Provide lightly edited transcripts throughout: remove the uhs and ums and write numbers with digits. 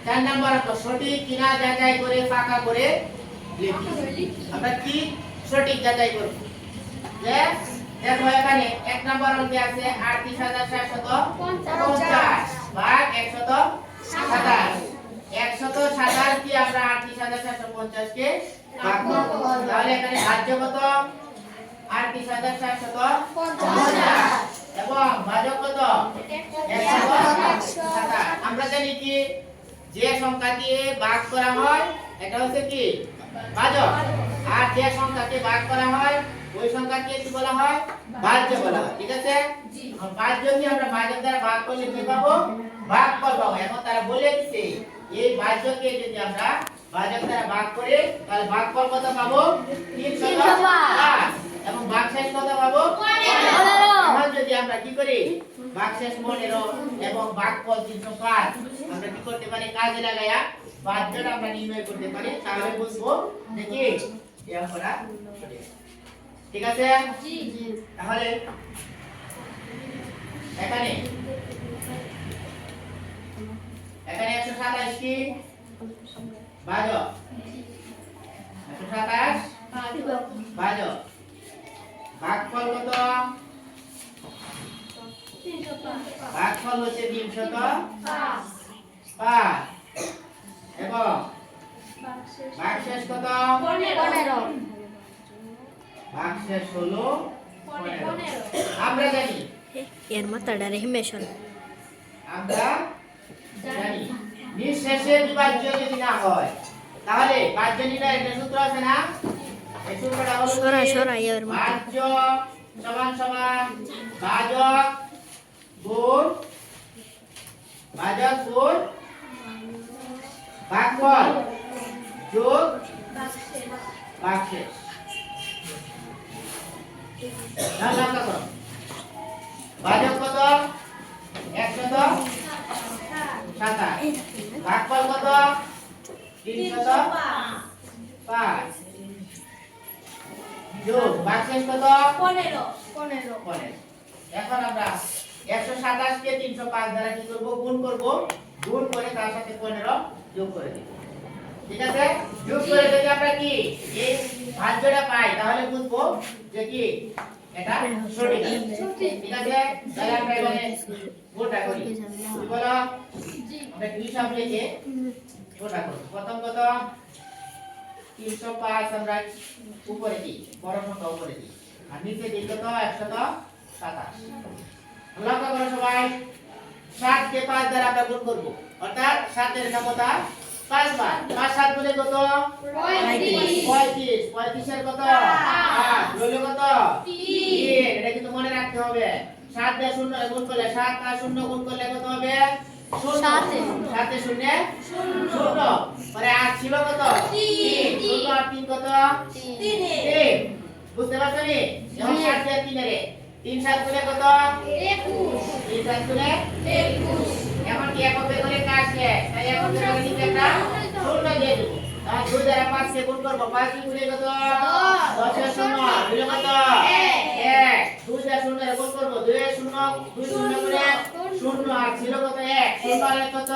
4 number অঙ্ক সঠিক কিনা যাচাই করে ফাঁকা করে লিখি। আমরা কি সঠিক যাচাই করব? যে দেখো এখানে 1 নাম্বার অঙ্কে আছে 38750 ভাগ 127 127 কি আমরা 38750 কে ভাগ করব। তাহলে এখানে ভাজ্য কত? 38750 এবং ভাজক কত? 127। আমরা জানি কি যে সংখ্যা দিয়ে ভাগ করা হয় এটা হচ্ছে কি ভাজক, আর যে সংখ্যাকে ভাগ করা হয় ওই সংখ্যাকে কি বলা হয়? ভাজ্য বলা হয়। ঠিক আছে? জি। ভাজ্য দিয়ে আমরা ভাজক দ্বারা ভাগ করলে কি পাবো? ভাগফল পাবো। এখন তারা বলে দিছে এই ভাজ্যকে যদি আমরা ভাজক দ্বারা ভাগ করি তাহলে ভাগফল কত পাবো? 305 এবং ভাগশেষ কত পাবো? 15। এখন যদি আমরা কি করি ভাগশেষ 15 এবং ভাগফল 305 আমরা কি করতে পারি? কাজে লাগায়া ভাজ্যটা আমরা নির্ণয় করতে পারি। তাহলে বুঝবো যে কি এই অঙ্কটা সঠিক। ঠিক আছে? জি জি। তাহলে এখানে 127 কি ভাজক? 127 ভাজক। ভাগফল কত? ভাগফল হচ্ছে 305 এবং ভাগশেষ কত? 15। ভাগশেষ হলো 15। আমরা জানি এর মাথাটা রেহেমেশন আমরা জানি নিঃশেষে বিভাজ্য যদি না হয় তাহলে ভাজ্য নির্ণয়ের একটা সূত্র আছে না? এই সূত্রটা হলো সরা এর মাথা ভাজ্য সমান সমান ভাজক গুণ ভাগফল যোগ ভাগশেষ। লক্ষ্য করো ভাজক কত? 127 ভাগফল কত? 305 যোগ ভাগশেষ কত? 15। এখন আমরা 127 কে 305 দ্বারা কি করব? গুণ করব। গুণ করে তার সাথে 15 যোগ করে দেব। ঠিক আছে? যোগ করে যদি আমরা কি এই ভাজ্যটা পাই তাহলে বুঝবো যে কি এটা সঠিক আছে। ঠিক আছে? তাহলে আমরা এখানে গুণটা করি। কি বলো? জি। আমরা কি হিসাব লিখে গুণটা করব। প্রথম কত? 305 আমরা উপরে দিই, বড় সংখ্যা উপরে দিই। আর নিচে দিই কত? 127। লক্ষ্য করো সবাই 7 কে 5 দ্বারা আমরা গুণ করব। অর্থাৎ 7 এর ক্ষমতা 5 বার। 5 7 গুণে কত? 35 35 এর কত? 8 রইল কত? 3। এটা কিন্তু মনে রাখতে হবে। 7 দিয়ে 0 গুণ করলে 7 আর 0 গুণ করলে কত হবে? 0 7 এ 0 0 পরে 8 ছিল কত? 3 0 আর 3 কত? 3 বুঝতে পারছো নি? এখন 7 দিয়ে 3 এর 3 7 গুণে কত? 21 3 7 গুণে 21। এখন কি একক বের করে কাজ শেষ। তাই একক বের করে নিচে একটা শূন্য দিয়ে দেব। আর 2 দ্বারা 5 কে গুণ করব। 5 কি গুণে কত? 10 এর 0 হলো কত? 1 2 দ্বারা 0 এর গুণ করব। 2 এর 0 2 0 গুণে 0 আর ছিল কত? 1 0 এর কত?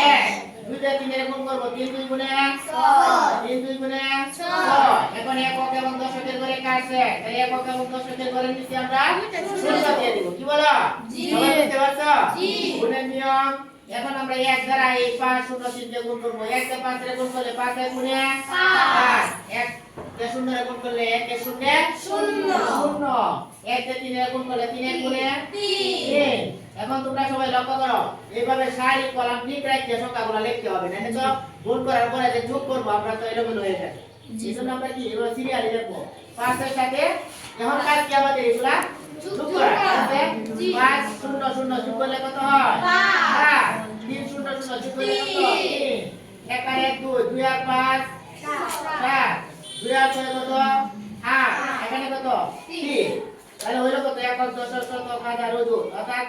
1 2 দ্বারা 3 এর গুণ করব। 3 2 গুণে 6 3 2 গুণে 6 এখন একক এবং দশকের ঘরে কাজ শেষ। তাই একক এবং দশকের ঘরের নিচে আমরা শূন্য দিয়ে দেব। কি বলো? জি। সবাই বুঝতে পারছো? জি। গুণের নিয়ম। এখন আমরা 1 দ্বারা এই 5 0 3 দিয়ে গুণ করব। 1 কে 5 এর গুণ করলে 5 এর গুণে 5 1 কে 0 এর গুণ করলে 1 কে 0 0 1 কে 3 এর গুণ করলে 3 এর গুণে 3। এখন তোমরা সবাই লক্ষ্য করো এইভাবে সারি কলাম ঠিক রাখতে সংখ্যাগুলো লিখতে হবে। না তো গুণ করার পরে যে যোগ করব আমরা তো এলোমেলো হয়ে যাবে। এইজন্য আমরা কি এবার সিরিয়ালি লিখবো 5 এর সাথে এখন কাজ কি আমাদের এগুলা যোগ করা আছে। 5 0 0 যোগ করলে কত হয়? 5 3 0 0 যোগ করলে কত? 3 1 আর 1 2 2 আর 5 4 2 আর 6 কত? 8 এখানে কত? 3 তাহলে হলো কত? 1 10 শত 1000 ওজন অর্থাৎ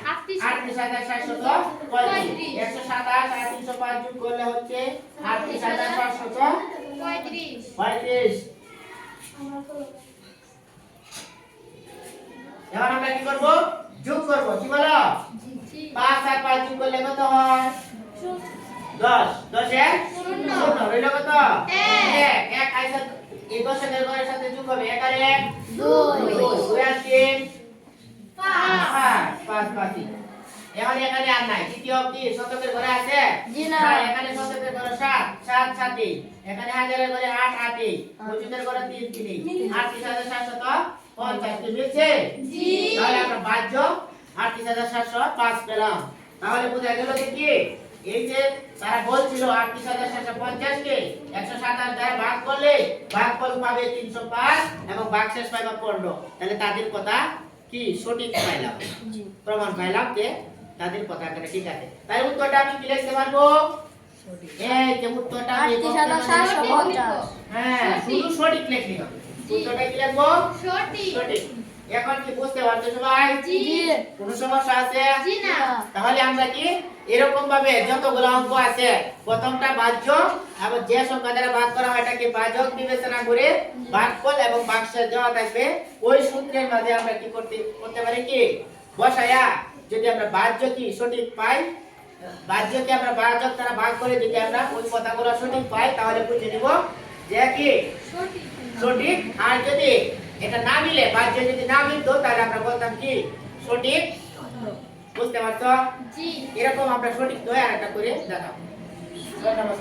38735 127 আর 305 যোগ করলে হচ্ছে 38735। এখন আমরা কি করব? যোগ করব। কি বলো? 5 আর 5 যোগ করলে কত হয়? 10 10 এ শূন্য রইল কত 1 1 আইসা এই দশকের ঘরের সাথে যোগ হবে 1 আর 1 2 2 আর 3 5 5 5 এখন এখানে আর নাই তৃতীয় কি শতকের ঘরে আছে এখানে শতকের ঘরে 7 7 7 এখানে হাজারের ঘরে 8 8 মজুদের ঘরে 3 3 38750 কি মিলছে তাহলে আমরা বাহ্য 38705 পেলাম তাহলে বোঝা গেল যে কি এই যে তারা বলছিল 38750 কে 127 দ্বারা ভাগ করলে ভাগফল পাবে 305 এবং ভাগশেষ পাবে 15 তাহলে তাদের কথা কি সঠিক পাইলাম প্রমাণ পাইলাম যে তাদের কথা এখানে ঠিক আছে তাই উত্তরটা আমি কি লিখতে পারবো এই যে উত্তরটা আমি 8750 হ্যাঁ শুধু সঠিক লিখলে হবে উত্তরটা কি লিখবো সঠিক এখন কি বুঝতে পারছো সবাই কোনো সমস্যা আছে তাহলে আমরা কি এরকম ভাবে যতগুলো অঙ্ক আছে প্রথমটা বাহ্য এবং যে সংখ্যা দ্বারা ভাগ করা হয় এটাকে ভাজক বিবেচনা করে ভাগফল এবং ভাগশেষ দেওয়া থাকবে ওই সূত্রের মাঝে আমরা কি করতে পারি কি বসায়া যদি আমরা বাহ্য কি সঠিক পাই বাহ্যকে আমরা ভাজক দ্বারা ভাগ করে যদি আমরা ওই কথাগুলো সঠিক পাই তাহলে বুঝে নিব যে কি সঠিক আর যদি এটা না মিলে বাহ্য যদি না মিলতো তাহলে আমরা বলতাম কি সঠিক বুঝতে পারছো এরকম আমরা সঠিক দয়া একটা করে দেখাবো ধন্যবাদ।